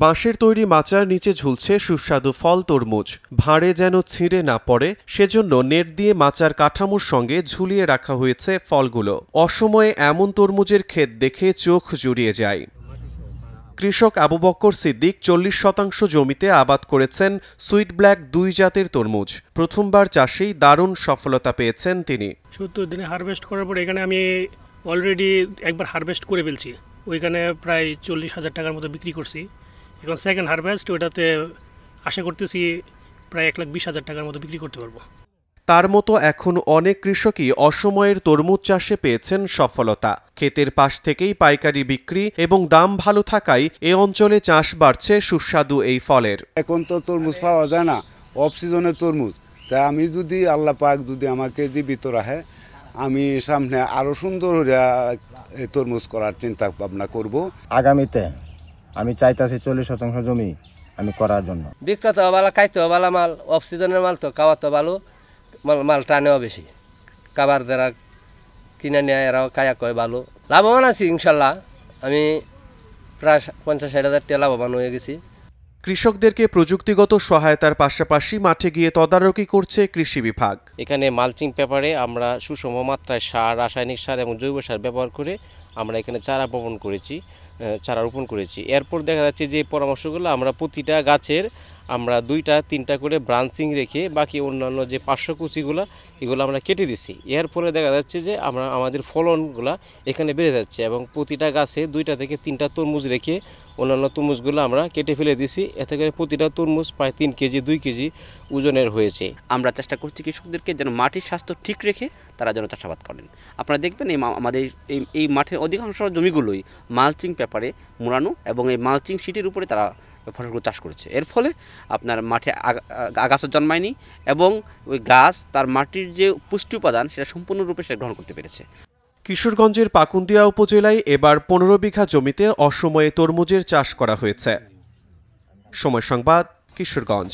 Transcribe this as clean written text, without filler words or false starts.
বাঁশের তৈরি মাচার নিচে ঝুলছে সুস্বাদু ফল তরমুজ। ভাঁড়ে যেন ছিঁড়ে না পড়ে সেজন্য নেট দিয়ে মাচার কাঠামোর সঙ্গে ঝুলিয়ে রাখা হয়েছে ফলগুলো। অসময়ে এমন তরমুজের ক্ষেত দেখে চোখ জুড়িয়ে যায়। কৃষক আবু বক্কর সিদ্দিক 40% জমিতে আবাদ করেছেন সুইট ব্ল্যাক 2 জাতের তরমুজ। প্রথমবার চাষেই দারুণ সফলতা পেয়েছেন তিনি। 70 দিনে হারভেস্ট করার পর এখানে আমি অলরেডি একবার হারভেস্ট করে ফেলছি। ওইখানে প্রায় 40,000 টাকার মতো বিক্রি করছি। এখন সেকেন্ড হারভেস্ট, ওটাতে আশা করতেছি প্রায় 1,20,000 টাকার মতো বিক্রি করতে পারবো। তার মতো এখন অনেক কৃষকই অসময়ের তরমুজ চাষে পেয়েছেন সফলতা। ক্ষেতের পাশ থেকেই পাইকারি বিক্রি এবং দাম ভালো থাকায় এ অঞ্চলে চাষ বাড়ছে সুস্বাদু এই ফলের। এখন তো তরমুজ পাওয়া যায় না, অফ সিজনের তরমুজ। তাই আমি যদি আল্লাহ পাক যদি আমাকে জীবিত রাখে, আমি সামনে আরো সুন্দর তরমুজ করার চিন্তা ভাবনা করব। আগামীতে আমি চাইতাছি 40% জমি আমি করার জন্য। বিক্রত ভালো, খাইতে ভালো মাল, অফ সিজনের মাল তো খাওয়া তো ভালো, মাল টানেও বেশি। খাবার যারা কিনে নেয় এরাও খায়া কয় ভালো। লাভবান আছি ইনশাল্লাহ। আমি প্রায় 50-60 হাজার টাকা লাভবান হয়ে গেছি। কৃষকদেরকে প্রযুক্তিগত সহায়তার পাশাপাশি মাঠে গিয়ে তদারকি করছে কৃষি বিভাগ। এখানে মালচিং পেপারে আমরা সুষম মাত্রায় সার, রাসায়নিক সার এবং জৈব সার ব্যবহার করে আমরা এখানে চারা রোপণ করেছি। এরপর দেখা যাচ্ছে যে পরামর্শগুলো আমরা প্রতিটা গাছের আমরা 2-3টা করে ব্রাঞ্চিং রেখে বাকি অন্যান্য যে 500 কুচিগুলো এগুলো আমরা কেটে দিচ্ছি। এর ফলে দেখা যাচ্ছে যে আমাদের ফলনগুলো এখানে বেড়ে যাচ্ছে এবং প্রতিটা গাছে 2 থেকে 3টা তরমুজ রেখে অন্যান্য তরমুজগুলো আমরা কেটে ফেলে দিছি। এতে করে প্রতিটা তরমুজ প্রায় 3 কেজি 2 কেজি ওজনের হয়েছে। আমরা চেষ্টা করছি কৃষকদেরকে যেন মাটির স্বাস্থ্য ঠিক রেখে তারা যেন চাষাবাদ করেন। আপনারা দেখবেন আমাদের এই মাঠের অধিকাংশ জমিগুলোই মালচিং পেপারে মোড়ানো এবং এই মালচিং শিটের উপরে তারা ফসলগুলো চাষ করেছে। এর ফলে আপনার মাঠে আগাছা জন্মায়নি এবং ওই গাছ তার মাটির যে পুষ্টি উপাদান সেটা সম্পূর্ণরূপে সেটা গ্রহণ করতে পেরেছে। কিশোরগঞ্জের পাকুন্দিয়া উপজেলায় এবার 15 বিঘা জমিতে অসময়ে তরমুজের চাষ করা হয়েছে। সময় সংবাদ, কিশোরগঞ্জ।